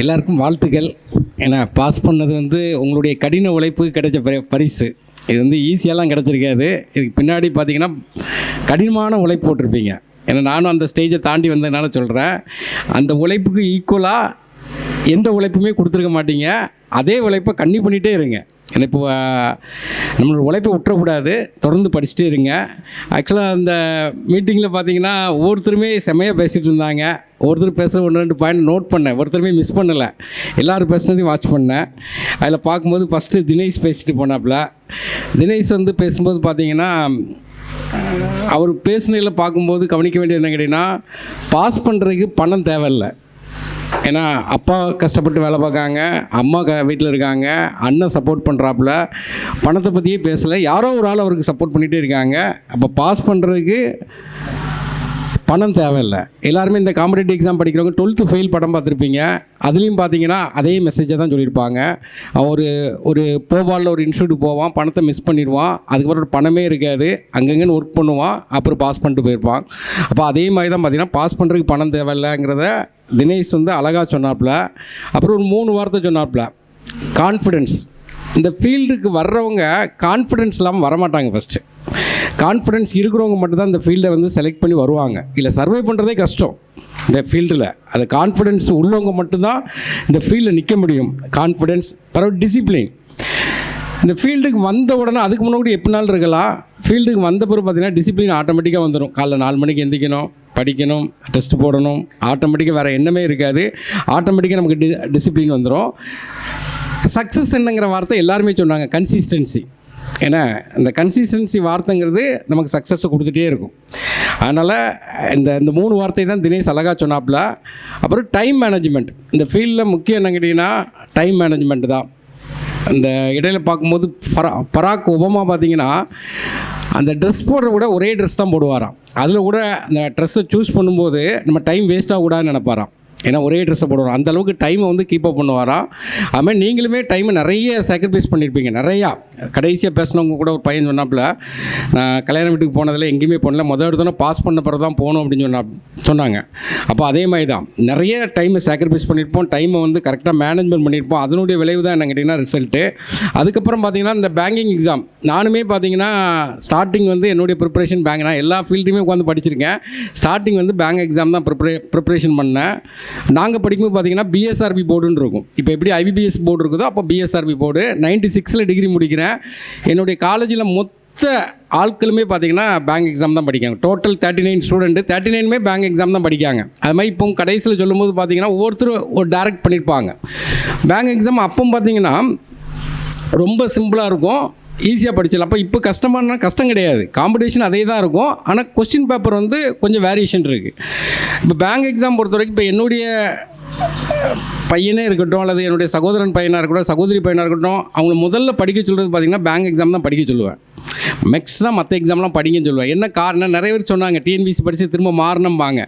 எல்லாருக்கும் வாழ்த்துக்கள். ஏன்னா பாஸ் பண்ணது வந்து உங்களுடைய கடின உழைப்பு கிடைச்ச பரிசு. இது வந்து ஈஸியாலாம் கிடச்சிருக்காது. இதுக்கு பின்னாடி பார்த்தீங்கன்னா கடினமான உழைப்பு போட்டிருப்பீங்க. ஏன்னா நானும் அந்த ஸ்டேஜை தாண்டி வந்ததுனால சொல்கிறேன். அந்த உழைப்புக்கு ஈக்குவலாக எந்த உழைப்புமே கொடுத்துருக்க மாட்டீங்க. அதே உழைப்பை கன்னி பண்ணிகிட்டே இருங்க. ஏன்னா இப்போ நம்மளோட உழைப்பை விட்டுறக்கூடாது, தொடர்ந்து படிச்சுட்டே இருங்க. ஆக்சுவலாக அந்த மீட்டிங்கில் பார்த்தீங்கன்னா ஒவ்வொருத்தருமே செம்மையாக பேசிகிட்டு இருந்தாங்க. ஒருத்தர் பேசுகிற 1-2 பாயிண்ட் நோட் பண்ணேன், ஒருத்தருமே மிஸ் பண்ணலை. எல்லோரும் பேசுனதையும் வாட்ச் பண்ணேன். அதில் பார்க்கும்போது ஃபஸ்ட்டு தினேஷ் பேசிட்டு போனாப்புல. தினேஷ் வந்து பேசும்போது பார்த்தீங்கன்னா அவர் பேசுனதில் பார்க்கும்போது கவனிக்க வேண்டியது என்ன கேட்டிங்கன்னா, பாஸ் பண்ணுறதுக்கு பணம் தேவையில்லை. ஏன்னா அப்பா கஷ்டப்பட்டு வேலை பார்க்காங்க, அம்மா வீட்டில் இருக்காங்க, அண்ணன் சப்போர்ட் பண்ணுறாப்புல. பணத்தை பற்றியே பேசலை, யாரோ ஒரு ஆள் அவருக்கு சப்போர்ட் பண்ணிகிட்டே இருக்காங்க. அப்போ பாஸ் பண்ணுறதுக்கு பணம் தேவையில்லை. எல்லாருமே இந்த காம்படிட்டிவ் எக்ஸாம் படிக்கிறவங்க 12th ஃபெயில் படம் பார்த்துருப்பீங்க. அதுலேயும் பார்த்தீங்கன்னா அதே மெசேஜை தான் சொல்லியிருப்பாங்க. அவன் ஒரு போபாலில் ஒரு இன்ஸ்டியூட் போவான், பணத்தை மிஸ் பண்ணிடுவான், அதுக்கப்புறம் பணமே இருக்காது, அங்கங்கன்னு ஒர்க் பண்ணுவான், அப்புறம் பாஸ் பண்ணிட்டு போயிருப்பான். அப்போ அதே மாதிரி தான் பார்த்தீங்கன்னா பாஸ் பண்ணுறதுக்கு பணம் தேவையில்லைங்கிறத தினேஷ் வந்து அழகாக சொன்னாப்புல. அப்புறம் ஒரு 3 வார்த்தை சொன்னாப்புல, கான்ஃபிடென்ஸ். இந்த ஃபீல்டுக்கு வர்றவங்க கான்ஃபிடென்ஸ் இல்லாமல் வரமாட்டாங்க. ஃபஸ்ட்டு கான்ஃபிடென்ஸ் இருக்கிறவங்க மட்டும்தான் இந்த ஃபீல்டை வந்து செலக்ட் பண்ணி வருவாங்க. இல்லை சர்வை பண்ணுறதே கஷ்டம் இந்த ஃபீல்டில். அது கான்ஃபிடென்ஸ் உள்ளவங்க மட்டும்தான் இந்த ஃபீல்டில் நிற்க முடியும். கான்ஃபிடென்ஸ், பிறகு டிசிப்ளின். இந்த ஃபீல்டுக்கு வந்த உடனே அதுக்கு முன்னாடி எப்படினாலும் இருக்கலாம். ஃபீல்டுக்கு வந்த பிறகு பார்த்தீங்கன்னா டிசிப்ளின் ஆட்டோமேட்டிக்காக வந்துடும். காலைல 4 மணிக்கு எந்திரிக்கணும், படிக்கணும், டெஸ்ட் போடணும், ஆட்டோமேட்டிக்காக வேறு எண்ணமே இருக்காது. ஆட்டோமேட்டிக்காக நமக்கு டிசிப்ளின் வந்துடும். சக்ஸஸ் என்னங்கிற வார்த்தை எல்லாருமே சொன்னாங்க, கன்சிஸ்டன்சி. ஏன்னா இந்த கன்சிஸ்டன்சி வார்த்தைங்கிறது நமக்கு சக்ஸஸை கொடுத்துட்டே இருக்கும். அதனால் இந்த 3 வார்த்தை தான் தினேஷ் அழகாக சொன்னாப்புல. அப்புறம் டைம் மேனேஜ்மெண்ட். இந்த ஃபீல்டில் முக்கியம் என்ன கேட்டிங்கன்னா டைம் மேனேஜ்மெண்ட் தான். இந்த இடையில பார்க்கும்போது பராக் ஒபாமா பார்த்தீங்கன்னா அந்த ட்ரெஸ் போடுற கூட ஒரே ட்ரெஸ் தான் போடுவாராம். அதில் கூட அந்த ட்ரெஸ்ஸை சூஸ் பண்ணும்போது நம்ம டைம் வேஸ்ட் ஆகக்கூடாதுன்னு நினைப்பாராம். ஏன்னா ஒரே ட்ரெஸ்ஸை போடுவோம், அந்தளவுக்கு டைமை வந்து கீப் அப் பண்ணுவாராம். அதுமாதிரி நீங்களுமே டைமை நிறைய சாக்ரிஃபைஸ் பண்ணியிருப்பீங்க. நிறையா கடைசியாக பேசினவங்க கூட ஒரு பையன் சொன்னாப்புல, நான் கல்யாண வீட்டுக்கு போனதில் எங்கேயுமே போனல, எடுத்தோன்னே பாஸ் பண்ண பிறகு தான் போகணும் அப்படின்னு சொன்னாங்க. அப்போ அதே மாதிரி தான் நிறைய டைமை சாக்ரிஃபைஸ் பண்ணியிருப்போம், டைமை வந்து கரெக்டாக மேனேஜ்மெண்ட் பண்ணியிருப்போம். அதனுடைய விளைவு தான் என்ன கேட்டிங்கன்னா ரிசல்ட்டு. அதுக்கப்புறம் பார்த்தீங்கன்னா இந்த பேங்கிங் எக்ஸாம் நானுமே பார்த்தீங்கன்னா ஸ்டார்டிங் வந்து என்னுடைய ப்ரிப்பரேஷன் பேங்க், நான் எல்லா ஃபீல்டுமே உட்காந்து படிச்சிருக்கேன். ஸ்டார்டிங் வந்து பேங்க் எக்ஸாம் தான் ப்ரிப்பரேஷன் பண்ணேன். நாங்கள் படிக்கும்போது பார்த்தீங்கன்னா பிஎஸ்ஆர்பி போர்டுன்னு இருக்கும். இப்போ எப்படி ஐபிபிஎஸ் போர்டு இருக்குதோ அப்போ பிஎஸ்ஆர்பி போர்டு. 96 டிகிரி முடிக்கிறேன். என்னுடைய காலேஜில் மொத்த ஆட்களுமே பார்த்தீங்கன்னா பேங்க் எக்ஸாம் தான் படிக்காங்க. டோட்டல் 39 ஸ்டூடெண்ட்டு, 39மே பேங்க் எக்ஸாம் தான் படிக்காங்க. அது மாதிரி இப்போ கடைசியில் சொல்லும்போது பார்த்தீங்கன்னா ஒவ்வொருத்தரும் ஒரு டைரக்ட் பண்ணியிருப்பாங்க. பேங்க் எக்ஸாம் அப்போ பார்த்தீங்கன்னா ரொம்ப சிம்பிளாக இருக்கும், ஈஸியாக படிச்சிடலாம். அப்போ இப்போ கஷ்டமானா கஷ்டம் கிடையாது, காம்படிஷன் அதே தான் இருக்கும். ஆனால் கொஸ்டின் பேப்பர் வந்து கொஞ்சம் வேரியேஷன் இருக்குது. இப்போ பேங்க் எக்ஸாம் பொறுத்த வரைக்கும் இப்போ என்னுடைய பையனே இருக்கட்டும், அல்லது என்னுடைய சகோதரன் பையனாக இருக்கட்டும், சகோதரி பையனாக இருக்கட்டும், அவங்கள முதல்ல படிக்க சொல்கிறது பார்த்திங்கன்னா பேங்க் எக்ஸாம் தான் படிக்க சொல்லுவேன். நெக்ஸ்ட் தான் மற்ற எக்ஸாம்லாம் படிங்கன்னு சொல்லுவேன். என்ன காரணம், நிறைய பேர் சொன்னாங்க டிஎன்பிசி படித்து திரும்ப மாறணும்பாங்க.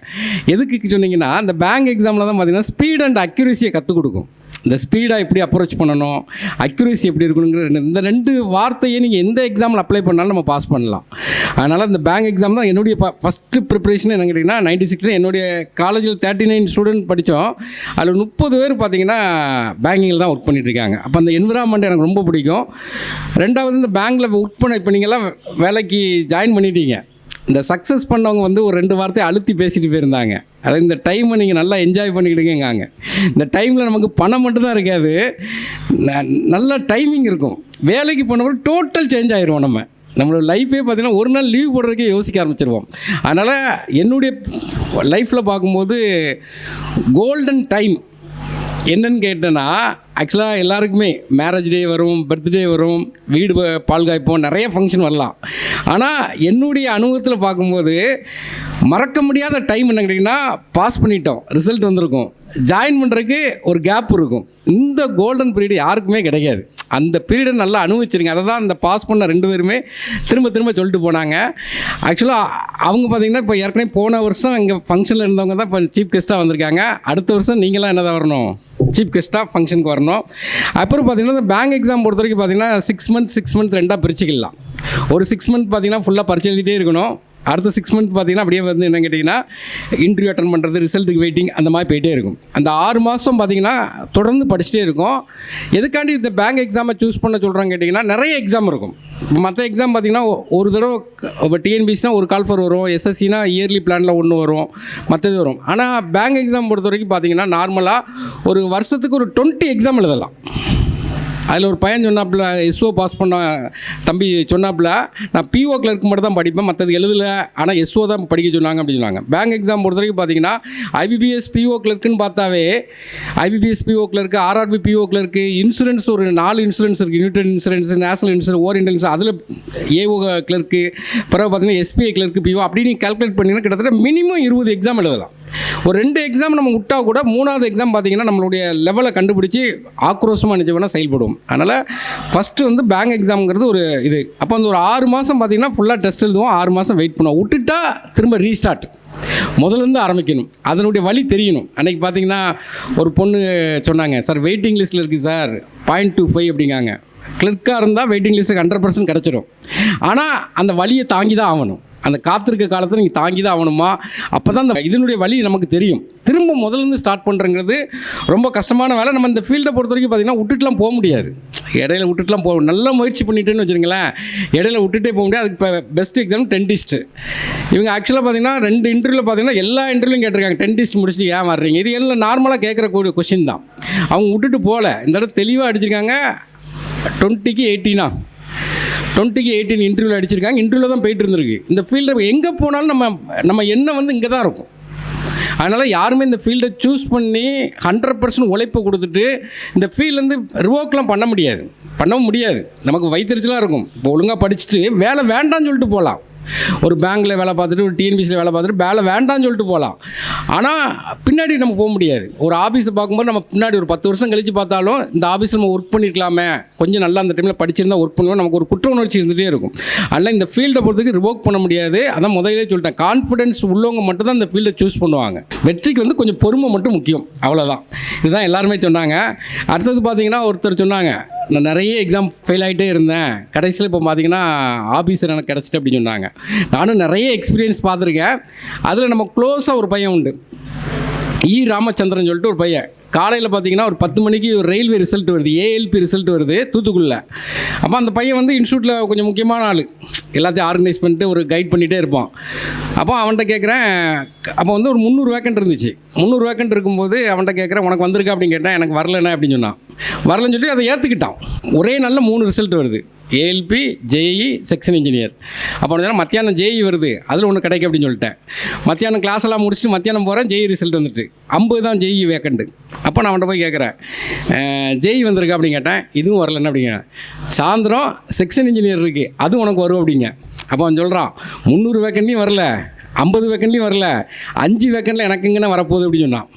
எதுக்கு சொன்னீங்கன்னா அந்த பேங்க் எக்ஸாமில் தான் பார்த்திங்கன்னா ஸ்பீட் அண்ட் அக்யூரேசியை கற்றுக் கொடுக்கும். இந்த ஸ்பீடாக எப்படி அப்ரோச் பண்ணணும், அக்யூரேசி எப்படி இருக்கணுங்கிற இந்த 2 வார்த்தையை நீங்கள் எந்த எக்ஸாமில் அப்ளை பண்ணாலும் நம்ம பாஸ் பண்ணலாம். அதனால் இந்த பேங்க் எக்ஸாம் தான் என்னுடைய ஃபஸ்ட்டு ப்ரிப்பரேஷன். என்ன கேட்டிங்கன்னா 96 என்னுடைய காலேஜில் 39 ஸ்டூடெண்ட் படித்தோம். அதில் 30 பேர் பார்த்திங்கன்னா பேங்கிங்கில் தான் ஒர்க் பண்ணிகிட்ருக்காங்க. அப்போ அந்த என்விரான்மெண்ட் எனக்கு ரொம்ப பிடிக்கும். ரெண்டாவது இந்த பேங்க்கில் ஒர்க் பண்ண இப்போ நீங்கள்லாம் வேலைக்கு ஜாயின் பண்ணிட்டீங்க. இந்த சக்ஸஸ் பண்ணவங்க வந்து ஒரு 2 வார்த்தையை அழுத்தி பேசிட்டு போயிருந்தாங்க. அதாவது இந்த டைமை நீங்கள் நல்லா என்ஜாய் பண்ணிக்கிட்டுங்க. இந்த டைமில் நமக்கு பணம் மட்டும்தான் இருக்காது, நல்ல டைமிங் இருக்கும். வேலைக்கு போனவரை டோட்டல் சேஞ்ச் ஆகிடுவோம். நம்மளோட லைஃபே பார்த்திங்கன்னா ஒரு நாள் லீவ் போடுறதுக்கே யோசிக்க ஆரம்பிச்சிருவோம். அதனால் என்னுடைய லைஃப்பில் பார்க்கும்போது கோல்டன் டைம் என்னன்னு கேட்டேன்னா, ஆக்சுவலாக எல்லாருக்குமே மேரேஜ் டே வரும், பர்த்டே வரும், வீடு பால் காய்ப்போம், நிறைய ஃபங்க்ஷன் வரலாம். ஆனால் என்னுடைய அனுபவத்தில் பார்க்கும்போது மறக்க முடியாத டைம் என்ன கேட்டிங்கன்னா, பாஸ் பண்ணிட்டோம், ரிசல்ட் வந்திருக்கும், ஜாயின் பண்ணுறதுக்கு ஒரு கேப் இருக்கும். இந்த கோல்டன் பீரியட் யாருக்குமே கிடைக்காது. அந்த பீரியடை நல்லா அனுபவிச்சிருங்க. அதை தான் அந்த பாஸ் பண்ண 2 பேருமே திரும்ப சொல்லிட்டு போனாங்க. ஆக்சுவலாக அவங்க பார்த்திங்கன்னா இப்போ ஏற்கனவே போன வருஷம் இங்கே ஃபங்க்ஷனில் இருந்தவங்க தான் இப்போ சீஃப் கெஸ்ட்டாக வந்திருக்காங்க. அடுத்த வருஷம் நீங்களாம் என்ன தான் வரணும், சீஃப் கெஸ்ட்டாக ஃபங்க்ஷனுக்கு வரணும். அப்புறம் பார்த்திங்கன்னா இந்த பேங்க் எக்ஸாம் பொறுத்த வரைக்கும் பார்த்திங்கன்னா 6 மந்த் 2ஆக பிரிச்சுக்கலாம். ஒரு 6 மந்த் பார்த்திங்கன்னா ஃபுல்லாக பரிச்சு எழுதிட்டே இருக்கணும். அடுத்த 6 மந்த் பார்த்தீங்கன்னா அப்படியே வந்து என்ன கேட்டிங்கன்னா இன்டர்வியூ அட்டன் பண்ணுறது, ரிசல்ட்டுக்கு வெயிட்டிங், அந்த மாதிரி போயிட்டே இருக்கும். அந்த 6 மாதம் பார்த்தீங்கன்னா தொடர்ந்து படிச்சுட்டே இருக்கும். எதுக்காண்டி இந்த பேங்க் எக்ஸாமை சூஸ் பண்ண சொல்கிறாங்க கேட்டிங்கன்னா, நிறைய எக்ஸாம் இருக்கும். மற்ற எக்ஸாம் பார்த்தீங்கன்னா ஒரு தடவை இப்போ டிஎன்பிசினா ஒரு கால் ஃபார் வரும், எஸ்எஸ்சினா இயர்லி பிளானில் ஒன்று வரும், மற்றது வரும். ஆனால் பேங்க் எக்ஸாம் பொறுத்த வரைக்கும் பார்த்தீங்கன்னா நார்மலாக ஒரு வருஷத்துக்கு ஒரு 20 எக்ஸாம் எழுதலாம். அதில் ஒரு பையன் சொன்னாப்புல, எஸ்ஓ பாஸ் பண்ண தம்பி சொன்னாப்புல, நான் பிஓ கிளர்க்கு மட்டும் தான் படிப்பேன், மற்றது எழுதலை, ஆனால் எஸ்ஓ தான் படிக்க சொன்னாங்க அப்படின்னு சொன்னாங்க. பேங்க் எக்ஸாம் பொறுத்த வரைக்கும் பார்த்தீங்கன்னா ஐபிபிஎஸ் பிஓ கிளர்க்குன்னு பார்த்தாவே IBPS PO clerk, RRB PO clerk, insurance ஒரு 4 இன்சூரன்ஸ் இருக்குது. Unit insurance, national insurance, oriental insurance, அதில் ஏஓ கிளர்க்கு, பிறகு பார்த்தீங்கன்னா எஸ்பிஐ கிளர்க்கு, பிஓ அப்படின்னு கால்குலேட் பண்ணிங்கன்னா கிட்டத்தட்ட மினிமம் 20 எக்ஸாம் எழுதலாம். ஒரு 2 எக்ஸாம் நம்ம விட்டால் கூட 3வது எக்ஸாம் பார்த்தீங்கன்னா நம்மளுடைய லெவலை கண்டுபிடிச்சி ஆக்ரோஷமாக நினச்சி வேணால் செயல்படுவோம். அதனால் ஃபஸ்ட்டு வந்து பேங்க் எக்ஸாம்ங்கிறது ஒரு இது. அப்போ வந்து ஒரு 6 மாதம் பார்த்தீங்கன்னா ஃபுல்லாக டெஸ்ட் எழுதுவோம், 6 மாதம் வெயிட் பண்ணுவோம். விட்டுட்டா திரும்ப ரீஸ்டார்ட், முதலேருந்து ஆரம்பிக்கணும். அதனுடைய வழி தெரியணும். அன்றைக்கி பார்த்தீங்கன்னா ஒரு பொண்ணு சொன்னாங்க, சார் வெயிட்டிங் லிஸ்ட்டில் இருக்குது சார் 0.25 அப்படிங்காங்க. கிளர்க்காக இருந்தால் வெயிட்டிங் லிஸ்ட்டுக்கு 100% கிடச்சிடும். ஆனால் அந்த வழியை தாங்கி தான் ஆகணும். அந்த காத்திருக்க காலத்தில் நீங்கள் தாங்கி தான் ஆகணுமா, அப்போ தான் அந்த இதனுடைய வழி நமக்கு தெரியும். திரும்ப முதலேருந்து ஸ்டார்ட் பண்ணுறங்கிறது ரொம்ப கஷ்டமான வேலை. நம்ம இந்த ஃபீல்டை பொறுத்த வரைக்கும் பார்த்திங்கன்னா விட்டுட்டுலாம் போக முடியாது. இடையில விட்டுட்டுலாம் போக, நல்லா முயற்சி பண்ணிட்டேன்னு வச்சுருங்களேன், இடையில விட்டுட்டே போக முடியாது. அதுக்கு இப்போ பெஸ்ட் எக்ஸாம் டென்டிஸ்ட்டு. இவங்க ஆக்சுவலாக பார்த்திங்கன்னா 2 இன்டர்வியூவில் பார்த்திங்கன்னா எல்லா இன்டர்வியூலையும் கேட்டிருக்காங்க, டென்டிஸ்ட் முடிச்சுட்டு ஏன் வர்றீங்க, இது எல்லாம் நார்மலாக கேட்குற கொஷின் தான். அவங்க விட்டுட்டு போகல, இந்த இடத்துல தெளிவாக அடிச்சிருக்காங்க. 20க்கு 18 20க்கு 18 இன்டர்வியூவில் அடிச்சிருக்காங்க. இன்டர்வியூவில் தான் போயிட்டு இருந்திருக்கு. இந்த ஃபீல்டு எங்கே போனாலும் நம்ம எண்ணம் வந்து இங்கே தான் இருக்கும். அதனால் யாருமே இந்த ஃபீல்டை சூஸ் பண்ணி 100% உழைப்பை கொடுத்துட்டு இந்த ஃபீல்ட்லேருந்து ரிவோக்லாம் பண்ணவும் முடியாது. நமக்கு வயிற்றுச்சலாக இருக்கும். இப்போ ஒழுங்காக படிச்சுட்டு வேலை வேண்டாம்னு சொல்லிட்டு போகலாம். ஒரு பேங்க்கில் வேலை பார்த்துட்டு, ஒரு டிஎன்பிசியில் வேலை பார்த்துட்டு வேலை வேண்டாம்னு சொல்லிட்டு போகலாம். ஆனால் பின்னாடி நம்ம போக முடியாது. ஒரு ஆஃபீஸை பார்க்கும்போது நம்ம பின்னாடி ஒரு 10 வருஷம் கழித்து பார்த்தாலும் இந்த ஆஃபீஸில் நம்ம ஒர்க் பண்ணியிருக்கலாமே, கொஞ்சம் நல்லா அந்த டைமில் படிச்சிருந்தா ஒர்க் பண்ணுவோம், நமக்கு ஒரு குற்ற உணர்ச்சி இருந்துகிட்டே இருக்கும். அதனால் இந்த ஃபீல்டை பொறுத்தவரைக்கும் ரிவோக் பண்ண முடியாது. அதான் முதலே சொல்லிட்டேன், கான்ஃபிடென்ஸ் உள்ளவங்க மட்டும் தான் இந்த ஃபீல்டை சூஸ் பண்ணுவாங்க. வெற்றிக்கு வந்து கொஞ்சம் பொறுமை மட்டும் முக்கியம், அவ்வளோதான். இதுதான் எல்லாருமே சொன்னாங்க. அடுத்தது பார்த்தீங்கன்னா ஒருத்தர் சொன்னாங்க, நான் நிறைய எக்ஸாம் ஃபெயில் ஆகிட்டே இருந்தேன், கடைசியில் இப்போ பார்த்தீங்கன்னா ஆஃபீஸர் எனக்கு கிடச்சிட்டு அப்படின்னு சொன்னாங்க. நானும் நிறைய எக்ஸ்பீரியன்ஸ் பார்த்துருக்கேன். அதில் நம்ம க்ளோஸாக ஒரு பையன் உண்டு, ராமச்சந்திரன் சொல்லிட்டு ஒரு பையன். காலையில் பார்த்தீங்கன்னா ஒரு 10 மணிக்கு ஒரு ரயில்வே ரிசல்ட் வருது, ஏஎல்பி ரிசல்ட் வருது தூத்துக்குடியில். அப்போ அந்த பையன் வந்து இன்ஸ்டியூட்டில் கொஞ்சம் முக்கியமான ஆள், எல்லாத்தையும் ஆர்கனைஸ் பண்ணிட்டு ஒரு கைட் பண்ணிகிட்டே இருப்பான். அப்போ அவன்கிட்ட கேட்குறேன், அப்போ வந்து ஒரு 300 வேக்கண்ட் இருந்துச்சு. 300 வேக்கண்ட் இருக்கும்போது அவன்கிட்ட கேட்குறேன், உனக்கு வந்திருக்கா அப்படின்னு கேட்டேன். எனக்கு வரலண்ணே அப்படின்னு சொன்னான். வரலன்னு சொல்லி அதை ஏற்றுக்கிட்டான். ஒரே நாளில் 3 ரிசல்ட் வருது, ஏஎல்பி, ஜேஇ, செக்ஷன் இன்ஜினியர். அப்போ மத்தியானம் ஜேஇ வருது, அதில் ஒன்று கிடைக்கும் அப்படின்னு சொல்லிட்டேன். மத்தியானம் கிளாஸ் எல்லாம் முடிச்சுட்டு மத்தியானம் போகிறேன், ஜேஇ ரிசல்ட் வந்துட்டு 50 தான் ஜேஇ வேக்கண்ட்டு. அப்போ நான் அவன்கிட்ட போய் கேட்குறேன், ஜேஇ வந்திருக்கா அப்படின்னு கேட்டேன். இதுவும் வரலன்னு அப்படிங்க. சாயந்தரம் செக்ஷன் இன்ஜினியர் இருக்குது, அதுவும் உனக்கு வரும் அப்படிங்க. அப்போ அவன் சொல்கிறான், 300 வேக்கண்ட்லையும் வரல, 50 வேக்கண்ட்லையும் வரல, 5 வேக்கண்டில் எனக்கு எங்கன்னா வரப்போகுது அப்படின்னு சொன்னான்.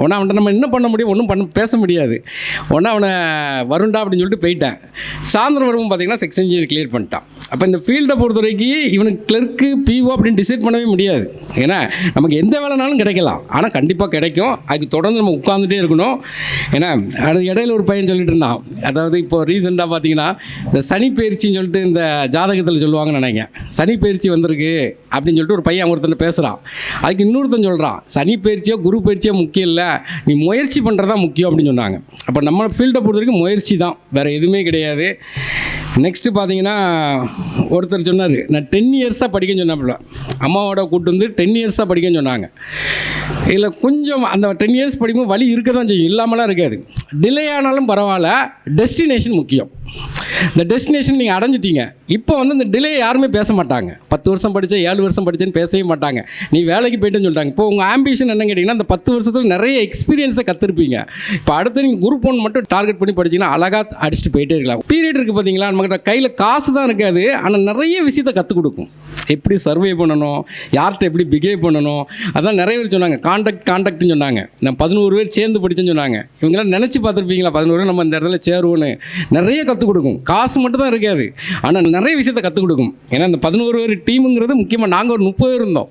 உடனே அவன்கிட்ட நம்ம என்ன பண்ண முடியும், ஒன்றும் பேச முடியாது. உடனே அவனை வருண்டா அப்படின்னு சொல்லிட்டு போயிட்டேன். சாயந்தரம் வரும்போது பார்த்தீங்கன்னா செக்ஷன் இன்ஜினியர் கிளியர் பண்ணிட்டான். அப்போ இந்த ஃபீல்டை பொறுத்த வரைக்கும் இவனுக்கு கிளர்க்கு, பிஓ அப்படின்னு டிசைட் பண்ணவே முடியாது. ஏன்னா நமக்கு எந்த வேலைனாலும் கிடைக்கலாம், ஆனால் கண்டிப்பாக கிடைக்கும். அதுக்கு தொடர்ந்து நம்ம உட்காந்துட்டே இருக்கணும். ஏன்னா அது இடையில ஒரு பையன் சொல்லிட்டு இருந்தான், அதாவது இப்போ ரீசெண்டாக பார்த்தீங்கன்னா இந்த சனி பயிற்சின்னு சொல்லிட்டு இந்த ஜாதகத்தில் சொல்லுவாங்கன்னு நினைக்கிறேன். சனி பயிற்சி வந்திருக்கு அப்படின்னு சொல்லிட்டு ஒரு பையன் ஒருத்தன் பேசுகிறான். அதுக்கு இன்னொருத்தன் சொல்கிறான், சனி பயிற்சியோ குரு பயிற்சியோ முக்கியம் இல்லை, நீ முயற்சி பண்ணுறதா முக்கியம் அப்படின்னு சொன்னாங்க. அப்போ நம்ம ஃபீல்டை பொறுத்த வரைக்கும் முயற்சி தான், வேறு எதுவுமே கிடையாது. நெக்ஸ்ட்டு பார்த்தீங்கன்னா ஒருத்தர் சொன்னார், நான் 10 இயர்ஸாக படிக்கன்னு சொன்னாப்புல. அம்மாவோட கூப்பிட்டு வந்து 10 இயர்ஸாக படிக்கன்னு சொன்னாங்க. இதில் கொஞ்சம் அந்த 10 இயர்ஸ் படிக்கும்போது வழி இருக்க தான் செய்யும், இல்லாமலாம் இருக்காது. டிலே ஆனாலும் பரவாயில்ல, டெஸ்டினேஷன் முக்கியம். இந்த டெஸ்டினேஷன் நீங்கள் அடைஞ்சிட்டீங்க. இப்போ வந்து இந்த டிலே யாருமே பேச மாட்டாங்க. 10 வருஷம் படித்தேன், 7 வருஷம் படித்தேன்னு பேசவே மாட்டாங்க. நீ வேலைக்கு போய்ட்டுன்னு சொல்லிட்டாங்க. இப்போ உங்கள் ஆம்பிஷன் என்ன கேட்டிங்கன்னா, அந்த 10 வருஷத்தில் நிறைய எக்ஸ்பீரியன்ஸை கற்றுருப்பீங்க. இப்போ அடுத்து நீங்கள் குரூப் 1 மட்டும் டார்கெட் பண்ணி படிச்சிங்கன்னா அழகாக அடிச்சுட்டு போயிட்டே இருக்கலாம். பீரியட் இருக்குது பார்த்தீங்களா, நம்மகிட்ட கையில் காசு தான் இருக்காது, ஆனால் நிறைய விஷயத்தை கற்றுக் கொடுக்கும். எப்படி சர்வே பண்ணணும், யார்கிட்ட எப்படி பிஹேவ் பண்ணணும், அதான் நிறைய பேர் சொன்னாங்க. கான்டாக்ட்னு சொன்னாங்க. நான் 11 பேர் சேர்ந்து படித்தேன்னு சொன்னாங்க. இவங்களாம் நினச்சி பார்த்துருப்பீங்களா, 11 நம்ம இந்த இடத்துல சேருவோன்னு. நிறைய கற்றுக் கற்றுக் கொடுக்கும். காசு மட்டும் தான் இருக்காது, ஆனால் நிறைய விஷயத்தை கற்றுக் கொடுக்கும். ஏன்னா இந்த 11 பேர் டீமுங்கிறது முக்கியமாக. நாங்கள் ஒரு 30 பேர் இருந்தோம்.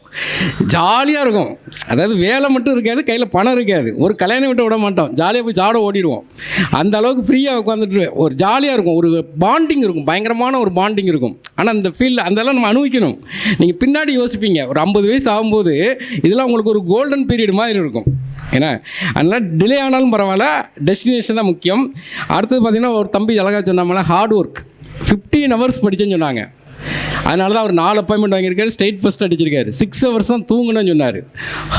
ஜாலியாக இருக்கும். அதாவது வேலை மட்டும் இருக்காது, கையில் பணம் இருக்காது. ஒரு கல்யாணம் விட்டு விட மாட்டோம். ஜாலியாக போய் சாட ஓடிடுவோம். அந்த அளவுக்கு ஃப்ரீயாக உட்காந்துட்டு ஒரு ஜாலியாக இருக்கும். ஒரு பாண்டிங் இருக்கும், பயங்கரமான ஒரு பாண்டிங் இருக்கும். ஆனால் அந்த ஃபீல்டு அதெல்லாம் நம்ம அனுபவிக்கணும். நீங்கள் பின்னாடி யோசிப்பீங்க, ஒரு 50 வயசு ஆகும்போது இதெல்லாம் உங்களுக்கு ஒரு கோல்டன் பீரியட் மாதிரி இருக்கும். ஏன்னா அதனால் டிலே ஆனாலும் பரவாயில்ல, டெஸ்டினேஷன் தான் முக்கியம். அடுத்தது பார்த்திங்கன்னா ஒரு தம்பி அழகாக சொன்னாமல, ஹார்ட் ஒர்க். 15 hours படித்தேன்னு சொன்னாங்க. அதனால தான் அவர் 4 அப்பாயின்மெண்ட் வாங்கியிருக்காரு, ஸ்டேட் ஃபஸ்ட் அடிச்சிருக்காரு. 6 hours தான் தூங்கணும்னு சொன்னார்.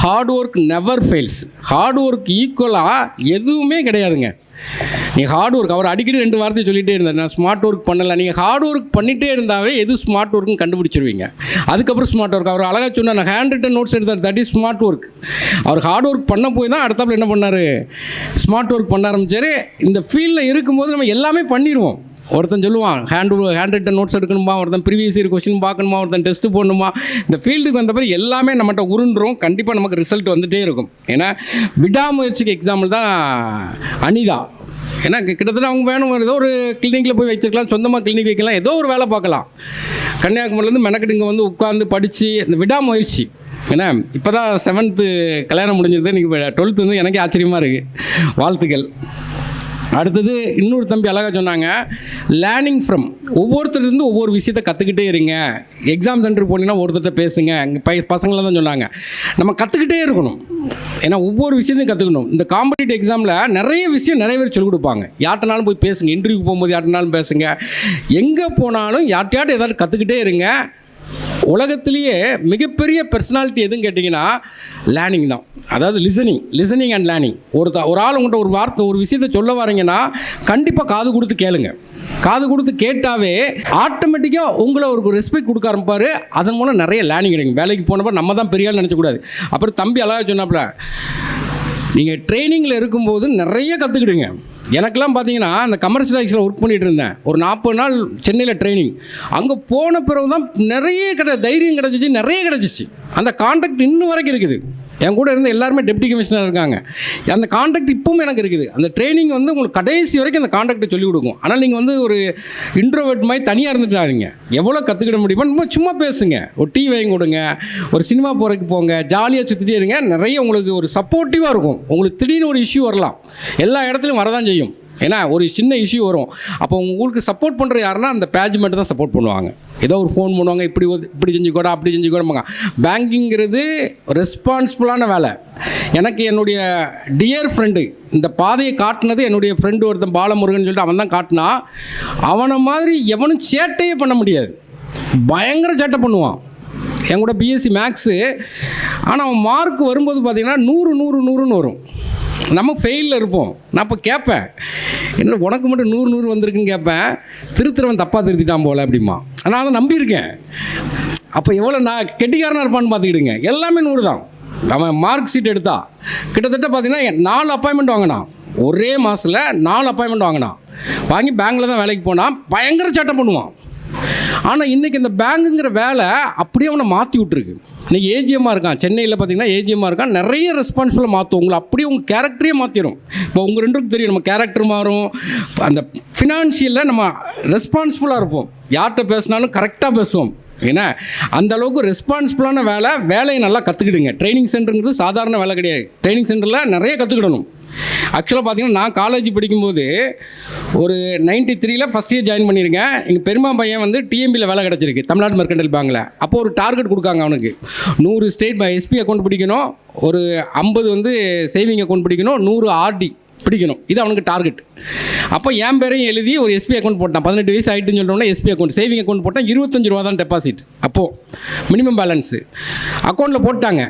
Hard work never fails. Hard work ஈக்குவலாக எதுவுமே கிடையாதுங்க. நீங்கள் ஹார்ட் ஒர்க், அவர் அடிக்கடி 2 வார்த்தை சொல்லிகிட்டே இருந்தார், நான் ஸ்மார்ட் ஒர்க் பண்ணலை. நீங்கள் ஹார்ட் ஒர்க் பண்ணிகிட்டே இருந்தாவே எது ஸ்மார்ட் ஒர்க்குன்னு கண்டுபிடிச்சிருவீங்க. அதுக்கப்புறம் ஸ்மார்ட் ஒர்க். அவர் அழகாக சொன்னார், நான் ஹேண்ட் ரிட்டன் நோட்ஸ் எடுத்தார், தட் இஸ் ஸ்மார்ட் ஒர்க். அவர் ஹார்ட் ஒர்க் பண்ண போய் தான் அடுத்தாப்புல என்ன பண்ணார், ஸ்மார்ட் ஒர்க் பண்ண ஆரம்பிச்சார். இந்த ஃபீல்டில் இருக்கும்போது நம்ம எல்லாமே பண்ணிடுவோம். ஒருத்தன் சொல்லுவான் ஹேண்ட் ரிட்டன் நோட்ஸ் எடுக்கணுமா, ஒருத்தன் ப்ரீவியஸ் இயர் கொஸ்டின் பார்க்கணுமா, ஒருத்தன் டெஸ்ட்டு போடணுமா. இந்த ஃபீல்டுக்கு வந்த பிறகு எல்லாமே நம்மகிட்ட உருண்டுரும். கண்டிப்பாக நமக்கு ரிசல்ட் வந்துகிட்டே இருக்கும். ஏன்னா விடாமுயற்சிக்கு எக்ஸாம்பிள் தான் அனிதா. ஏன்னா கிட்டத்தட்ட அவங்க வேணும், ஏதோ ஒரு கிளினிக்கில் போய் வச்சுருக்கலாம், சொந்தமாக கிளினிக் வைக்கலாம், ஏதோ ஒரு வேலை பார்க்கலாம். கன்னியாகுமரிலேருந்து மெனக்கெட்டு இங்கே வந்து உட்காந்து படித்து இந்த விடாமுயற்சி. ஏன்னா இப்போ தான் 7th கல்யாணம் முடிஞ்சிருது, இன்றைக்கி 12th வந்து எனக்கே ஆச்சரியமாக இருக்குது. வாழ்த்துக்கள். அடுத்தது இன்னொரு தம்பி அழகாக சொன்னாங்க, லேர்னிங் ஃப்ரம். ஒவ்வொருத்தருந்து ஒவ்வொரு விஷயத்தை கற்றுக்கிட்டே இருங்க. எக்ஸாம் சென்டர் போனீங்கன்னா ஒருத்தர்கிட்ட பேசுங்க. இங்கே பசங்களாம் தான் சொன்னாங்க, நம்ம கற்றுக்கிட்டே இருக்கணும். ஏன்னா ஒவ்வொரு விஷயத்தையும் கற்றுக்கணும். இந்த காம்படிட்டிவ் எக்ஸாமில் நிறைய விஷயம் நிறைய பேர் சொல்லிக் கொடுப்பாங்க. யார்கிட்டனாலும் போய் பேசுங்க, இன்டர்வியூக்கு போகும்போது யார்கிட்டனாலும் பேசுங்க. எங்கே போனாலும் யார்கிட்டையாட்டும் ஏதாவது கற்றுக்கிட்டே இருங்க. உலகத்திலேயே மிகப்பெரிய பர்சனாலிட்டி எதுன்னு கேட்டிங்கன்னா லேர்னிங் தான். அதாவது லிசனிங் அண்ட் லேர்னிங். ஒரு ஆள் உங்கள்கிட்ட ஒரு வார்த்தை ஒரு விஷயத்தை சொல்ல வரீங்கன்னா கண்டிப்பாக காது கொடுத்து கேளுங்க. காது கொடுத்து கேட்டாவே ஆட்டோமேட்டிக்காக உங்களை ஒரு ரெஸ்பெக்ட் கொடுக்க ஆரம்பிப்பார். அதன் மூலம் நிறைய லேர்னிங் கிடைக்கும். வேலைக்கு போனப்போ நம்ம தான் பெரிய ஆள் நினச்சக்கூடாது. அப்புறம் தம்பி அழகாக சொன்னாப்புல, நீங்கள் ட்ரைனிங்கில் இருக்கும்போது நிறைய கற்றுக்கிடுங்க. எனக்கெல்லாம் பார்த்தீங்கன்னா அந்த கமர்ஷியல் ஆஃபீஸில் ஒர்க் பண்ணிகிட்டு இருந்தேன். ஒரு 40 நாள் சென்னையில் ட்ரைனிங். அங்கே போன பிறகு தான் நிறைய தைரியம் கிடச்சிச்சு, நிறைய கிடச்சிச்சு. அந்த கான்ட்ராக்ட் இன்னும் வரைக்கும் இருக்குது. என் கூட இருந்த எல்லாருமே டெப்டி கமிஷனர் இருக்காங்க. அந்த கான்ட்ராக்ட் இப்பவும் எனக்கு இருக்குது. அந்த ட்ரைனிங் வந்து உங்களுக்கு கடைசி வரைக்கும் அந்த கான்ட்ராக்டை சொல்லிக் கொடுக்கும். ஆனால் நீங்கள் வந்து ஒரு இன்ட்ரோவர்ட் மாதிரி தனியாக இருந்துட்டாருங்க. எவ்வளோ கற்றுக்கிட முடியுமோ சும்மா பேசுங்க, ஒரு டீ வாங்கி கொடுங்க, ஒரு சினிமா போகிறதுக்கு போங்க, ஜாலியாக சுற்றிட்டே இருங்க. நிறைய உங்களுக்கு ஒரு சப்போர்ட்டிவாக இருக்கும். உங்களுக்கு திடீர்னு ஒரு இஷ்யூ வரலாம், எல்லா இடத்துலையும் வரதான் செய்யும். ஏன்னா ஒரு சின்ன இஷ்யூ வரும். அப்போ உங்களுக்கு சப்போர்ட் பண்ணுற யாருன்னா அந்த பேட்ச் மட்டும் தான் சப்போர்ட் பண்ணுவாங்க. ஏதோ ஒரு ஃபோன் பண்ணுவாங்க, இப்படி செஞ்சுக்கூட அப்படி செஞ்சுக்கூடமாங்க. பேங்கிங்கிறது ரெஸ்பான்சிபிளான வேலை. எனக்கு என்னுடைய டியர் ஃப்ரெண்டு இந்த பாதையை காட்டினது என்னுடைய ஃப்ரெண்டு ஒருத்தன் பாலமுருகன் சொல்லிட்டு அவன் தான் காட்டினா. அவனை மாதிரி எவனும் சேட்டையே பண்ண முடியாது. பயங்கர சேட்டை பண்ணுவான். என் கூட பிஎஸ்சி மேக்ஸு. ஆனால் அவன் மார்க் வரும்போது பார்த்திங்கன்னா 100 வரும். நம்ம ஃபெயிலில் இருப்போம். நான் இப்போ கேட்பேன், என்ன உனக்கு மட்டும் 100 வந்திருக்குன்னு கேட்பேன். திருத்துறவன் தப்பாக திருத்திட்டான் போல் அப்படிமா. நான் அதை நம்பியிருக்கேன். அப்போ எவ்வளோ நான் கெட்டிக்காரனாக இருப்பான்னு பார்த்துக்கிடுங்க. எல்லாமே 100 தான். அவன் மார்க் ஷீட் எடுத்தா கிட்டத்தட்ட பார்த்திங்கன்னா 4 அப்பாயின்மெண்ட் வாங்கினான். ஒரே மாதத்தில் 4 அப்பாயின்மெண்ட் வாங்கி பேங்கில் தான் வேலைக்கு போனான். பயங்கர சட்டம் பண்ணுவான். ஆனால் இன்றைக்கி இந்த பேங்குங்கிற வேலை அப்படியே அவனை மாற்றி விட்ருக்கு. இன்றைக்கி ஏஜிஎம்மாக இருக்கான். சென்னையில் பார்த்திங்கன்னா ஏஜிஎம்மாக இருக்கான். நிறைய ரெஸ்பான்சிபிளாக மாற்றும். உங்களை அப்படியே உங்கள் கேரக்டரே மாற்றிடும். இப்போ உங்கள் ரெண்டுக்கும் தெரியும், நம்ம கேரக்டர் மாறும். அந்த ஃபினான்ஷியலில் நம்ம ரெஸ்பான்சிபிளாக இருப்போம். யார்கிட்ட பேசினாலும் கரெக்டாக பேசுவோம். ஏன்னா அந்த அளவுக்கு ரெஸ்பான்சிபிளான வேலையை நல்லா கற்றுக்கிடுங்க. ட்ரைனிங் சென்டருங்கிறது சாதாரண வேலை கிடையாது. ட்ரைனிங் சென்டரில் நிறைய கற்றுக்கிடணும். ஆக்சுவலாக பார்த்தீங்கன்னா நான் காலேஜ் படிக்கும்போது ஒரு 93 ஃபஸ்ட் இயர் ஜாயின் பண்ணியிருக்கேன். எங்கள் பெருமா பையன் வந்து டிஎம்பியில் வேலை கிடச்சிருக்கு, தமிழ்நாடு மெர்கன்டைல் பேங்கில். அப்போது ஒரு டார்கெட் கொடுக்காங்க அவனுக்கு. 100 ஸ்டேட் எஸ்பி அக்கௌண்ட் பிடிக்கணும், ஒரு 50 வந்து சேவிங் அக்கௌண்ட் பிடிக்கணும், 100 ஆர்டி பிடிக்கணும். இது அவனுக்கு டார்கெட். அப்போ என் பேரையும் எழுதி ஒரு எஸ்பி அக்கௌண்ட் போட்டான். 18 வயசு ஆகிட்டுன்னு சொல்லிட்டோம்னா எஸ்பி அக்கௌண்ட் சேவிங் அக்கௌண்ட் போட்டால் 25 ரூபா தான் டெபாசிட். அப்போது மினிமம் பேலன்ஸு அக்கௌண்ட்டில் போட்டாங்க.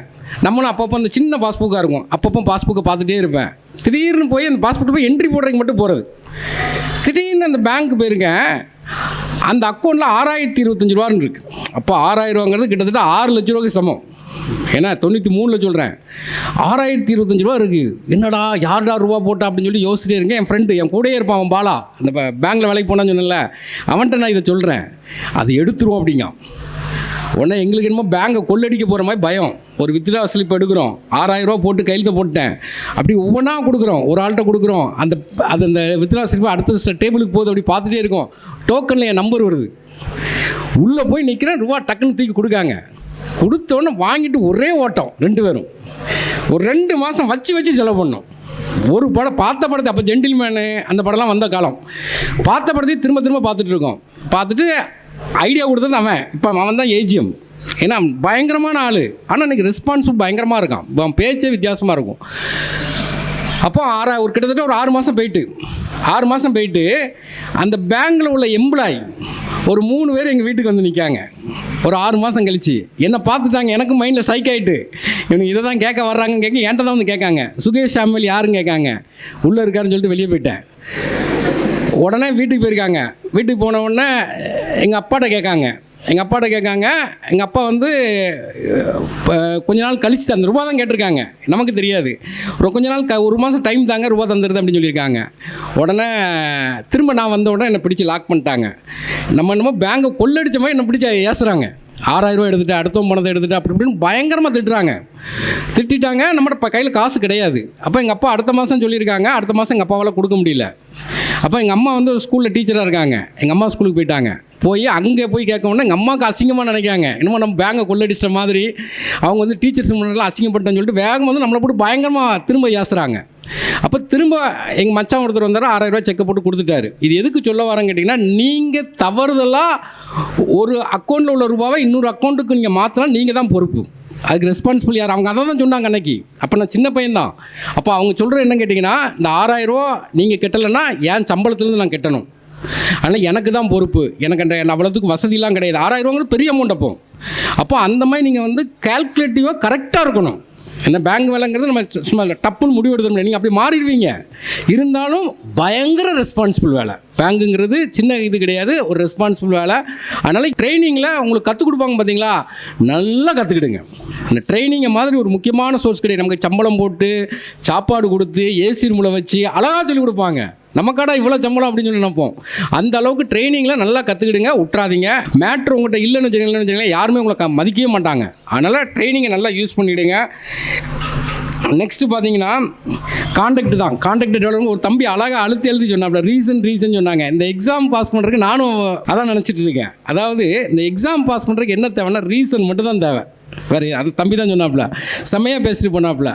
நம்மளும் அப்பப்போ அந்த சின்ன பாஸ்புக்காக இருக்கும், அப்பப்போ பாஸ்புக்கை பார்த்துட்டே இருப்பேன். திடீர்னு போய் அந்த பாஸ்புக்கை போய் என்ட்ரி போடுறதுக்கு மட்டும் போகிறது. திடீர்னு அந்த பேங்க்கு போயிருக்கேன். அந்த அக்கௌண்ட்டில் 6025 ரூபான்னு இருக்குது. அப்போ 6000 ரூபாங்கிறது கிட்டத்தட்ட 6 லட்ச ரூபாய்க்கு சமம். ஏன்னா 93 சொல்கிறேன். 6025 ரூபா இருக்குது. என்னடா யார்டா ரூபா போட்டா அப்படின்னு சொல்லி யோசிச்சுட்டே இருக்கேன். என் ஃப்ரெண்டு என் கூடயே இருப்பான், அவன் பாலா, அந்த பேங்கில் வேலைக்கு போனான்னு சொன்னல, அவன்கிட்ட நான் இதை சொல்கிறேன். அதை எடுத்துருவோம் அப்படிங்க. உடனே எங்களுக்கு என்னமோ பேங்கை கொள்ளடிக்க போகிற மாதிரி பயம். ஒரு வித்ட்ரா ஸ்லிப் எடுக்கிறோம், 6000 ரூபா போட்டு கையெழுத்து போட்டேன், அப்படி ஒவ்வொன்றா கொடுக்குறோம், ஒரு ஆள்கிட்ட கொடுக்குறோம். அந்த வித்ட்ரா ஸ்லிப் அடுத்த டேபிளுக்கு போகுது, அப்படி பார்த்துட்டே இருக்கோம். டோக்கனில் என் நம்பர் வருது, உள்ளே போய் நிற்கிறேன், ரூபா டக்குன்னு தூக்கி கொடுக்காங்க. கொடுத்தோன்னே வாங்கிட்டு ஒரே ஓட்டம் 2 பேரும். ஒரு 2 மாதம் வச்சு செலவு பண்ணோம். ஒரு படம் பார்த்த படத்தை, அப்போ ஜென்டில்மேனு அந்த படம்லாம் வந்த காலம், பார்த்த படத்தையும் திரும்ப பார்த்துட்டு இருக்கோம். பார்த்துட்டு ஐடியா கொடுத்தது அவன். இப்போ அவன் தான் ஏஜிஎம். ஏன்னா பயங்கரமான ஆள், ஆனால் இன்றைக்கி ரெஸ்பான்சிபிள் பயங்கரமாக இருக்கான். அவன் பேச்சே வித்தியாசமாக இருக்கும். அப்போ கிட்டத்தட்ட ஒரு 6 மாதம் போயிட்டு அந்த பேங்கில் உள்ள எம்ப்ளாயி ஒரு 3 பேர் எங்கள் வீட்டுக்கு வந்து நிற்காங்க. ஒரு 6 மாதம் கழிச்சு என்னை பார்த்துட்டாங்க. எனக்கு மைண்டில் ஸ்ட்ரைக் ஆகிட்டு, இவனுக்கு இதை தான் கேட்க வர்றாங்கன்னு என்கிட்ட தான் வந்து கேட்காங்க. சுகேஷ் சாமியல் யாருன்னு கேட்காங்க. உள்ளே இருக்காருன்னு சொல்லிட்டு வெளியே போயிட்டேன். உடனே வீட்டுக்கு போயிருக்காங்க. வீட்டுக்கு போன உடனே எங்கள் அப்பாட்ட கேட்காங்க. எங்கள் அப்பா வந்து கொஞ்ச நாள் கழிச்சு தான் ரூபா தான் கேட்டிருக்காங்க. நமக்கு தெரியாது. கொஞ்ச நாள் 1 மாதம் டைம் தாங்க, ரூபா தந்துடுது அப்படின்னு சொல்லியிருக்காங்க. உடனே திரும்ப நான் வந்த உடனே என்னை பிடிச்சி லாக் பண்ணிட்டாங்க. நம்ம என்னமோ பேங்கை கொள்ளடிச்ச மாதிரி என்னை பிடிச்சி ஏசுகிறாங்க. 6000 ரூபா எடுத்துகிட்டு, அடுத்தவங்க பணத்தை எடுத்துகிட்டு, அப்படி இப்படின்னு பயங்கரமாக திட்டாங்க. நம்மகிட்ட கையில் காசு கிடையாது. அப்போ எங்கள் அப்பா அடுத்த மாதம் சொல்லியிருக்காங்க. அடுத்த மாதம் எங்கள் அப்பாவால் கொடுக்க முடியல. அப்போ எங்கள் அம்மா வந்து ஒரு ஸ்கூலில் டீச்சராக இருக்காங்க. எங்கள் அம்மா ஸ்கூலுக்கு போயிட்டாங்க. அங்கே போய் கேட்கணுன்னா எங்கள் அம்மாவுக்கு அசிங்கமாக நினைக்காங்க. என்னமோ நம்ம பேங்கை கொள்ளடிச்சிட்ட மாதிரி. அவங்க வந்து டீச்சர்ஸ் முன்னாடிலாம் அசிங்கப்பட்டேன்னு சொல்லிட்டு வேகம் வந்து நம்மளை போட்டு பயங்கரமாக திரும்ப ஏசுகிறாங்க. அப்போ திரும்ப எங்கள் மச்சான் ஒருத்தர் வந்தார், 6000 ரூபா செக்கை போட்டு கொடுத்துட்டாரு. இது எதுக்கு சொல்ல வரேன்னு கேட்டிங்கன்னா, நீங்கள் தவறுதலாக ஒரு அக்கௌண்ட்டில் உள்ள ரூபாவை இன்னொரு அக்கௌண்ட்டுக்கு நீங்கள் மாற்றினா நீங்கள் தான் பொறுப்பு. அதுக்கு ரெஸ்பான்சிபிள் யார்? அவங்க அதை தான் சொன்னாங்க அன்னைக்கு. அப்போ நான் சின்ன பையன்தான். அப்போ அவங்க சொல்கிற என்ன கேட்டிங்கன்னா, இந்த 6000 ரூபா நீங்கள் கட்டலைன்னா என் சம்பளத்துலேருந்து நான் கட்டணும், ஆனால் எனக்கு தான் பொறுப்பு. எனக்கு அந்த அவ்வளோத்துக்கு வசதியெலாம் கிடையாது. 6000 ரூபாங்கிறது பெரிய அமௌண்ட். அப்போ அந்த மாதிரி நீங்கள் வந்து கால்குலேட்டிவாக கரெக்டாக இருக்கணும். என்ன பேங்க் வேலைங்கிறது நம்ம டப்புன்னு முடிவு எடுத்து நீங்கள் அப்படி மாறிடுவீங்க. இருந்தாலும் பயங்கர ரெஸ்பான்சிபிள் வேலை. பேங்குங்கிறது சின்ன இது கிடையாது, ஒரு ரெஸ்பான்சிபிள் வேலை. அதனால் ட்ரைனிங்கில் உங்களுக்கு கற்றுக் கொடுப்பாங்க பார்த்தீங்களா, நல்லா கற்றுக்கிடுங்க. அந்த ட்ரைனிங்கை மாதிரி ஒரு முக்கியமான சோர்ஸ் கிடையாது. நமக்கு சம்பளம் போட்டு சாப்பாடு கொடுத்து ஏசி ரூமில் வச்சு அழகாக சொல்லிக் கொடுப்பாங்க. நமக்காடா இவ்வளோ சம்பளம் அப்படின்னு சொல்லி நினைப்போம். அந்த அளவுக்கு ட்ரைனிங்கில் நல்லா கற்றுக்கிடுங்க, விட்றாதீங்க. மேட்ரு உங்கள்கிட்ட இல்லைன்னு வச்சுக்கலாம், யாருமே உங்களை மதிக்கவே மாட்டாங்க. அதனால் ட்ரைனிங்கை நல்லா யூஸ் பண்ணிவிடுங்க. நெக்ஸ்ட்டு பார்த்தீங்கன்னா கான்டாக்ட் தான். கான்டாக்ட் டெவலப்மெண்ட் ஒரு தம்பி அழகாக எழுதி சொன்னாப்ல, ரீசன் சொன்னாங்க. இந்த எக்ஸாம் பாஸ் பண்ணுறதுக்கு நானும் அதான் நினச்சிட்டு இருக்கேன். அதாவது இந்த எக்ஸாம் பாஸ் பண்ணுறதுக்கு என்ன தேவைன்னா ரீசன் மட்டும் தான் தேவை. வேறு அந்த தம்பி தான் சொன்னாப்புல, செம்மையாக பேசிட்டு போனாப்புல.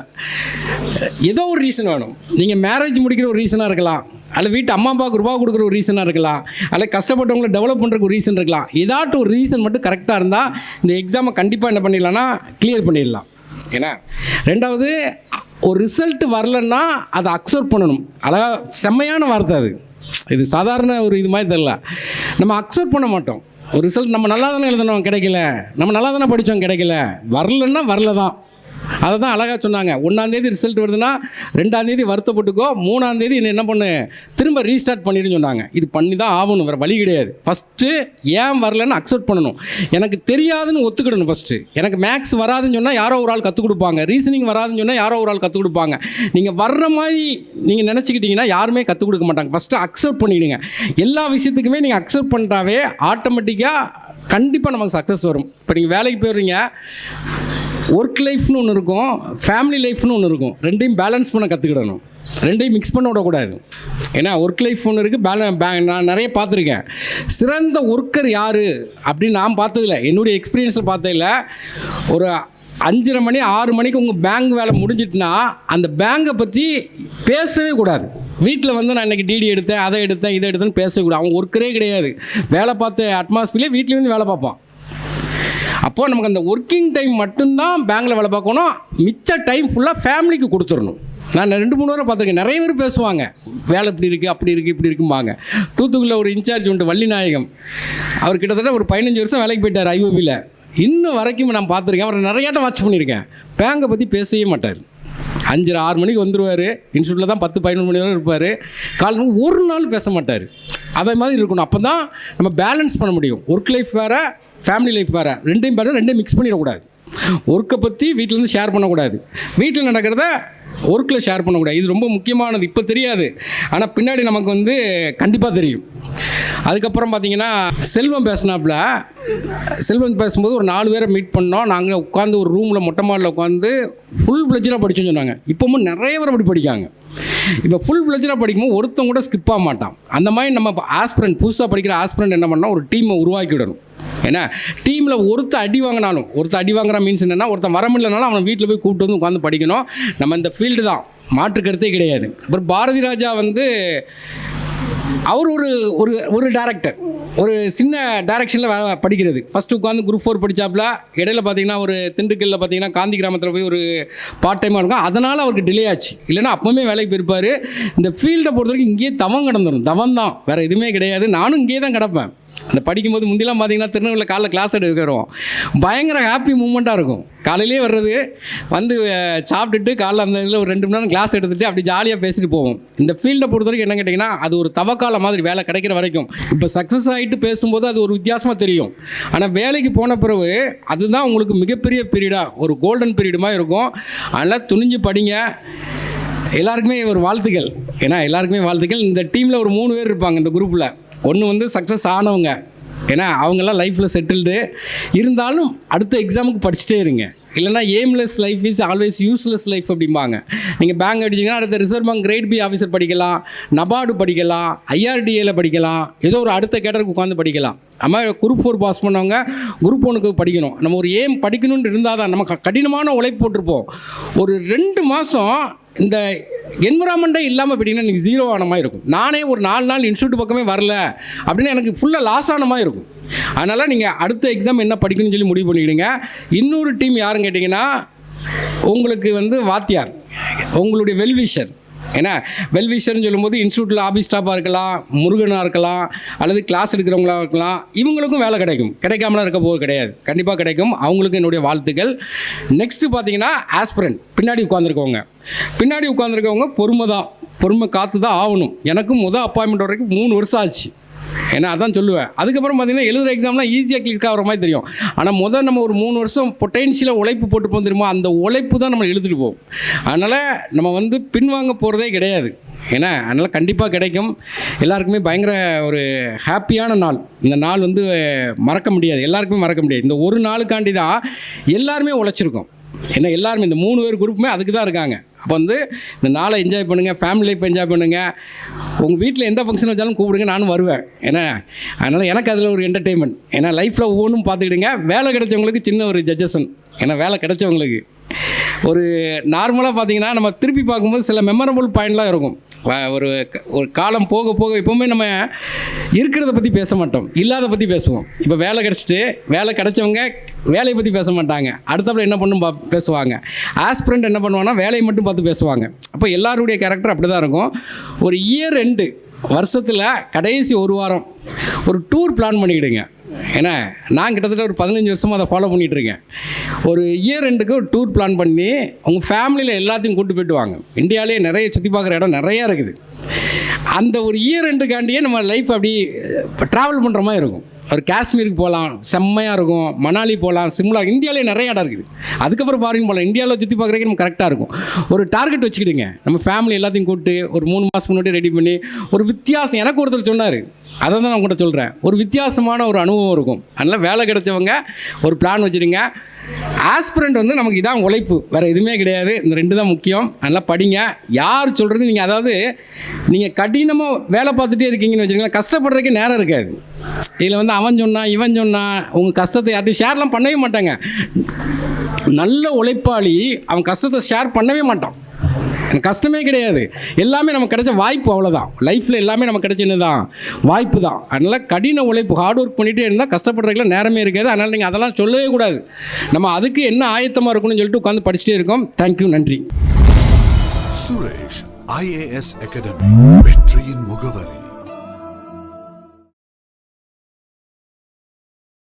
ஏதோ ஒரு ரீசன் வேணும். நீங்கள் மேரேஜ் முடிக்கிற ஒரு ரீசனாக இருக்கலாம், அல்ல வீட்டு அம்மா அப்பாவுக்கு ரூபா கொடுக்குற ஒரு ரீசனாக இருக்கலாம், அல்ல கஷ்டப்பட்டவங்களை டெவலப் பண்ணுறதுக்கு ஒரு ரீசன் இருக்கலாம். ஏதாட்டும் ஒரு ரீசன் மட்டும் கரெக்டாக இருந்தால் இந்த எக்ஸாமை கண்டிப்பாக என்ன பண்ணிடலாம்னா கிளியர் பண்ணிடலாம். ஏன்னா ரெண்டாவது, ஒரு ரிசல்ட் வரலன்னா அதை அக்செப்ட் பண்ணணும். அழகாக செம்மையான வார்த்தை அது. இது சாதாரண ஒரு இது மாதிரி தெரியல. நம்ம அக்செப்ட் பண்ண மாட்டோம். ஒரு ரிசல்ட் நம்ம நல்லா தானே எழுதணும், கிடைக்கல. நம்ம நல்லா தானே படித்தோம், கிடைக்கல. வரலன்னா வரல தான். அதை தான் அழகாக சொன்னாங்க. 1ஆம் தேதி ரிசல்ட் வருதுன்னா 2ஆம் தேதி வருத்தப்பட்டுக்கோ, 3ஆம் தேதி என்ன பண்ணு திரும்ப ரீஸ்டார்ட் பண்ணிடுன்னு சொன்னாங்க. இது பண்ணி தான் ஆகணும், வேறு வழி கிடையாது. ஃபஸ்ட்டு ஏன் வரலன்னு அக்செப்ட் பண்ணணும். எனக்கு தெரியாதுன்னு ஒத்துக்கிடணும். ஃபஸ்ட்டு எனக்கு மேக்ஸ் வராதுன்னு சொன்னால் யாரோ ஒரு ஆள் கற்றுக் கொடுப்பாங்க, ரீசனிங் வராதுன்னு சொன்னால் யாரோ ஒரு ஆள் கற்றுக் கொடுப்பாங்க. நீங்கள் வர்ற மாதிரி நீங்கள் நினச்சிக்கிட்டிங்கன்னா யாருமே கற்றுக் கொடுக்க மாட்டாங்க. ஃபஸ்ட்டு அக்செப்ட் பண்ணிவிடுங்க. எல்லா விஷயத்துக்குமே நீங்கள் அக்செப்ட் பண்ணிட்டாவே ஆட்டோமேட்டிக்காக கண்டிப்பாக நமக்கு சக்ஸஸ் வரும். இப்போ நீங்கள் வேலைக்கு போயிடுறீங்க, ஒர்க் லைஃப்னு ஒன்று இருக்கும், ஃபேமிலி லைஃப்னு ஒன்று இருக்கும். ரெண்டையும் பேலன்ஸ் பண்ண கற்றுக்கிடணும். ரெண்டையும் மிக்ஸ் பண்ண விடக்கூடாது. ஏன்னா ஒர்க் லைஃப் ஒன்று இருக்குது, நான் நிறைய பார்த்துருக்கேன். சிறந்த ஒர்க்கர் யார் அப்படின்னு நான் பார்த்ததில்ல, என்னுடைய எக்ஸ்பீரியன்ஸில் பார்த்ததில்ல. ஒரு 5:30 மணி 6 மணிக்கு உங்கள் பேங்க் வேலை முடிஞ்சிட்டுனா அந்த பேங்கை பற்றி பேசவே கூடாது. வீட்டில் வந்து நான் இன்றைக்கி டிடி எடுத்தேன், அதை எடுத்தேன், இதை எடுத்தேன்னு பேசவே கூடாது. அவங்க ஒர்க்கரே கிடையாது. வேலை பார்த்த அட்மாஸ்பியர்லேயே வீட்லேயே வந்து வேலை பார்ப்பான். அப்போது நமக்கு அந்த ஒர்க்கிங் டைம் மட்டும்தான் பேங்கில் வேலை பார்க்கணும். மிச்ச டைம் ஃபுல்லாக ஃபேமிலிக்கு கொடுத்துடணும். நான் 2-3 முறை பார்த்துருக்கேன். நிறைய பேர் பேசுவாங்க, வேலை இப்படி இருக்குது, அப்படி இருக்குது, இப்படி இருக்கும்பாங்க. தூத்துக்குடியில் ஒரு இன்சார்ஜ் உண்டு, வள்ளிநாயகம். அவர் கிட்டத்தட்ட ஒரு 15 வருஷம் வேலைக்கு போயிட்டார் ஐஓபியில். இன்னும் வரைக்கும் நான் பார்த்துருக்கேன். அவரை நிறையாட்டம் வாட்ச் பண்ணியிருக்கேன். பேங்கை பற்றி பேசவே மாட்டார். 5-6 மணிக்கு வந்துடுவார். இன்ஸ்டியூட்டில் தான் 10-11 மணி வரை இருப்பார். காலையில் ஒரு நாள் பேச மாட்டார். அதே மாதிரி இருக்கணும். அப்போ தான் நம்ம பேலன்ஸ் பண்ண முடியும். ஒர்க் லைஃப் வேறு, ஃபேமிலி லைஃப் வேறு. ரெண்டையும் மிக்ஸ் பண்ணிடக்கூடாது. ஒர்க்கை பற்றி வீட்டிலேருந்து ஷேர் பண்ணக்கூடாது, வீட்டில் நடக்கிறத ஒர்க்கில் ஷேர் பண்ணக்கூடாது. இது ரொம்ப முக்கியமானது. இப்போ தெரியாது, ஆனால் பின்னாடி நமக்கு வந்து கண்டிப்பாக தெரியும். அதுக்கப்புறம் பார்த்தீங்கன்னா செல்வம் பேசும்போது ஒரு 4 பேரை மீட் பண்ணோம். நாங்கள் உட்காந்து ஒரு ரூமில் மொட்டை மாடியில் உட்காந்து ஃபுல் பிளட்ஜராக படிச்சோன்னு சொன்னாங்க. இப்போவும் நிறைய பேர் அப்படி படிக்காங்க. இப்போ ஃபுல் பிளட்ஜராக படிக்கும்போது ஒருத்தன் கூட ஸ்கிப் ஆக மாட்டான். அந்த மாதிரி நம்ம ஆஸ்பிரண்ட், புதுசாக படிக்கிற ஆஸ்பிரண்ட் என்ன பண்ணால் ஒரு டீமை உருவாக்கி விடணும். ஏன்னா டீமில் ஒருத்தர் அடி வாங்குறா மீன்ஸ் என்னென்னா, ஒருத்தன் வர முடியலனாலும் அவனை வீட்டில் போய் கூப்பிட்டு வந்து உட்காந்து படிக்கணும். நம்ம இந்த ஃபீல்டு தான், மாற்று கருத்தே கிடையாது. அப்புறம் பாரதி ராஜா வந்து அவர் ஒரு டேரக்டர், ஒரு சின்ன டைரக்ஷனில் படிக்கிறது. ஃபஸ்ட்டு உட்காந்து குரூப் 4 படித்தாப்புல, இடையில பார்த்தீங்கன்னா ஒரு திண்டுக்கல்லில் பார்த்தீங்கன்னா காந்தி கிராமத்தில் போய் ஒரு பார்ட் டைமாக இருக்கும். அதனால் அவருக்கு டிலே ஆச்சு. இல்லைன்னா அப்போவுமே வேலைக்கு போயிருப்பார். இந்த ஃபீல்டை பொறுத்த வரைக்கும் இங்கேயே தவம் கிடந்துடும். தவம் தான், வேறு எதுவுமே கிடையாது. நானும் இங்கேயே தான் கிடப்பேன். அந்த படிக்கும்போது முந்திலாம் பார்த்தீங்கன்னா திருநெல்வேலியில் காலைல கிளாஸ் எடுக்கிறோம். பயங்கர ஹாப்பி மூமெண்ட்டாக இருக்கும். காலையிலே வர்றது, வந்து சாப்பிட்டுட்டு காலைல அந்த இதில் ஒரு 2 மணி நேரம் கிளாஸ் எடுத்துகிட்டு அப்படி ஜாலியாக பேசிட்டு போவோம். இந்த ஃபீல்டை பொறுத்த வரைக்கும் என்ன கேட்டிங்கன்னா, அது ஒரு தவக்கால மாதிரி வேலை கிடைக்கிற வரைக்கும். இப்போ சக்ஸஸ் ஆகிட்டு பேசும்போது அது ஒரு வித்தியாசமாக தெரியும். ஆனால் வேலைக்கு போன பிறகு அதுதான் உங்களுக்கு மிகப்பெரிய பீரியடாக, ஒரு கோல்டன் பீரியடுமாக இருக்கும். அதனால் துணிஞ்சு படிங்க. எல்லாருக்குமே ஒரு வாழ்த்துக்கள். ஏன்னா எல்லாருக்குமே வாழ்த்துக்கள். இந்த டீமில் ஒரு 3 பேர் இருப்பாங்க இந்த குரூப்பில். ஒன்று வந்து சக்ஸஸ் ஆனவங்க, ஏன்னா அவங்கெல்லாம் லைஃப்பில் செட்டில்டு. இருந்தாலும் அடுத்த எக்ஸாமுக்கு படிச்சுட்டே இருங்க. இல்லைனா aimless life is always useless life அப்படிம்பாங்க. நீங்கள் பேங்க் அடிச்சிங்கன்னா அடுத்த reserve bank grade B officer படிக்கலாம், நபார்டு படிக்கலாம், IRDAல படிக்கலாம், ஏதோ ஒரு அடுத்த கேட்டருக்கு உட்காந்து படிக்கலாம். நம்ம குரூப் 4 பாஸ் பண்ணவங்க குரூப் 1க்கு படிக்கணும். நம்ம ஒரு எய்ம் படிக்கணும்னு இருந்தால் தான் நம்ம கடினமான உழைப்பு போட்டிருப்போம். ஒரு 2 மாதம் இந்த என்விரான்மெண்ட்டே இல்லாமல் போயிட்டீங்கன்னா எனக்கு 0 ஆன மாதிரி இருக்கும். நானே ஒரு 4 நாள் இன்ஸ்டியூட் பக்கமே வரல அப்படின்னு எனக்கு ஃபுல்லாக லாஸ் ஆன மாதிரி இருக்கும். அதனால் நீங்கள் அடுத்த எக்ஸாம் என்ன படிக்கணும்னு சொல்லி முடிவு பண்ணிக்கிடுங்க. இன்னொரு டீம் யாருன்னு கேட்டிங்கன்னா, உங்களுக்கு வந்து வாத்தியார், உங்களுடைய வெல்விஷர். ஏன்னா வெல்விஷர்னு சொல்லும்போது இன்ஸ்டியூட்டில் ஆஃபீஸ் ஸ்டாஃபாக இருக்கலாம், முருகனாக இருக்கலாம், அல்லது கிளாஸ் எடுக்கிறவங்களாக இருக்கலாம். இவங்களுக்கும் வேலை கிடைக்கும், கிடைக்காமலாம் இருக்க போது கிடையாது, கண்டிப்பாக கிடைக்கும். அவங்களுக்கும் என்னுடைய வாழ்த்துக்கள். நெக்ஸ்ட்டு பார்த்தீங்கன்னா ஆஸ்பிரண்ட், பின்னாடி உட்காந்துருக்கவங்க பொறுமை காத்து தான் ஆகணும். எனக்கும் அப்பாயின்மெண்ட் வரைக்கும் 3 வருஷம் ஆச்சு. ஏன்னா அதான் சொல்லுவேன். அதுக்கப்புறம் பார்த்தீங்கன்னா எழுதுகிற எக்ஸாம்லாம் ஈஸியாக கிளிக் ஆகிற மாதிரி தெரியும். ஆனால் நம்ம ஒரு 3 வருஷம் பொட்டென்ஷியலாக உழைப்பு போட்டு போகும் தெரியுமா, அந்த உழைப்பு தான் நம்ம எழுதிட்டு போகும். அதனால் நம்ம வந்து பின்வாங்க போகிறதே கிடையாது. ஏன்னா அதனால் கண்டிப்பாக கிடைக்கும். எல்லாருக்குமே பயங்கர ஒரு ஹாப்பியான நாள். இந்த நாள் வந்து மறக்க முடியாது, எல்லாருக்குமே மறக்க முடியாது. இந்த ஒரு நாளுக்காண்டி தான் எல்லாருமே உழைச்சிருக்கோம். ஏன்னா எல்லாருமே இந்த 3 பேர் குரூப்புமே அதுக்கு தான் இருக்காங்க. அப்போ வந்து இந்த நாளை என்ஜாய் பண்ணுங்கள், ஃபேமிலி லைஃப் என்ஜாய் பண்ணுங்கள். உங்கள் வீட்டில் எந்த ஃபங்க்ஷன் வச்சாலும் கூப்பிடுங்க, நானும் வருவேன். ஏன்னா அதனால் எனக்கு அதில் ஒரு என்டர்டெயின்மெண்ட். ஏன்னா லைஃப்பில் ஒவ்வொன்றும் பார்த்துக்கிடுங்க. வேலை கிடைச்சவங்களுக்கு சின்ன ஒரு ஜட்ஜஷன். ஏன்னா வேலை கிடைச்சவங்களுக்கு ஒரு நார்மலாக பார்த்தீங்கன்னா நம்ம திருப்பி பார்க்கும்போது சில மெமரபுள் பாயிண்ட்லாம் இருக்கும். ஒரு காலம் போக போக எப்போவுமே நம்ம இருக்கிறத பற்றி பேச மாட்டோம், இல்லாத பற்றி பேசுவோம். இப்போ வேலை கிடைச்சவங்க வேலையை பற்றி பேச மாட்டாங்க, அடுத்தப்பல என்ன பண்ணும் பேசுவாங்க. ஆஸ்பிரண்ட் என்ன பண்ணுவாங்கன்னா வேலையை மட்டும் பார்த்து பேசுவாங்க. அப்போ எல்லாருடைய கேரக்டர் அப்படி தான் இருக்கும். ஒரு இயர் எண்டு, வருஷத்தில் கடைசி ஒரு வாரம் ஒரு டூர் பிளான் பண்ணிக்கிடுங்க. ஏன்னா நான் கிட்டத்தட்ட ஒரு 15 வருஷமாக அதை ஃபாலோ பண்ணிகிட்ருக்கேன். ஒரு இயர் எண்டுக்கு ஒரு டூர் பிளான் பண்ணி உங்கள் ஃபேமிலியில் எல்லாத்தையும் கூப்பிட்டு போய்ட்டு வாங்க. இந்தியாவிலே நிறைய சுற்றி பார்க்குற இடம் நிறையா இருக்குது. அந்த ஒரு இயர் எண்டுக்காண்டியே நம்ம லைஃப் அப்படி ட்ராவல் பண்ணுற மாதிரி இருக்கும். ஒரு காஷ்மீருக்கு போகலாம், செம்மையாக இருக்கும். மணாலி போகலாம், சிம்லா, இந்தியாவிலே நிறைய இடம் இருக்குது. அதுக்கப்புறம் ஃபாரின் போகலாம். இந்தியாவில் சுற்றி பார்க்குறதுக்கு நம்ம கரெக்டாக இருக்கும். ஒரு டார்கெட் வச்சுக்கிடுங்க. நம்ம ஃபேமிலி எல்லாத்தையும் கூப்பிட்டு ஒரு 3 மாதம் முன்னாடி ரெடி பண்ணி ஒரு வித்தியாசம், எனக்கு ஒருத்தர் சொன்னார், அதை தான் நான் உங்கள்கிட்ட சொல்கிறேன். ஒரு வித்தியாசமான ஒரு அனுபவம் இருக்கும். அதனால் வேலை கிடைச்சவங்க ஒரு பிளான் வச்சுடுங்க. ஆஸ்பிரண்ட் வந்து நமக்கு இதான் உழைப்பு, வேறு எதுவுமே கிடையாது. இந்த 2 தான் முக்கியம். அதனால் படிங்க. யார் சொல்கிறது, நீங்கள் அதாவது நீங்கள் கடினமாக வேலை பார்த்துட்டே இருக்கீங்கன்னு வச்சுக்கோங்களேன், கஷ்டப்படுறதுக்கே நேரம் இருக்காது. இதில் வந்து அவன் சொன்னான் இவன் சொன்னான், உங்கள் கஷ்டத்தை யார்ட்டையும் ஷேர்லாம் பண்ணவே மாட்டாங்க. நல்ல உழைப்பாளி அவன் கஷ்டத்தை ஷேர் பண்ணவே மாட்டான். கஷ்டமே கிடையாது, எல்லாமே நமக்கு கிடைச்ச வாய்ப்பு, அவ்வளோதான். லைஃப்பில் எல்லாமே நமக்கு கிடைச்சது தான், வாய்ப்பு தான். அதனால் கடின உழைப்பு, ஹார்ட் ஒர்க் பண்ணிகிட்டே இருந்தால் கஷ்டப்படுறதுக்குலாம் நேரமே இருக்காது. அதனால் நீங்கள் அதெல்லாம் சொல்லவே கூடாது. நம்ம அதுக்கு என்ன ஆயத்தமாக இருக்கணும்னு சொல்லிட்டு உட்காந்து படிச்சுட்டே இருக்கோம். தேங்க்யூ, நன்றி. சுரேஷ் IAS அகாடமி, வெற்றியின் முகவரி.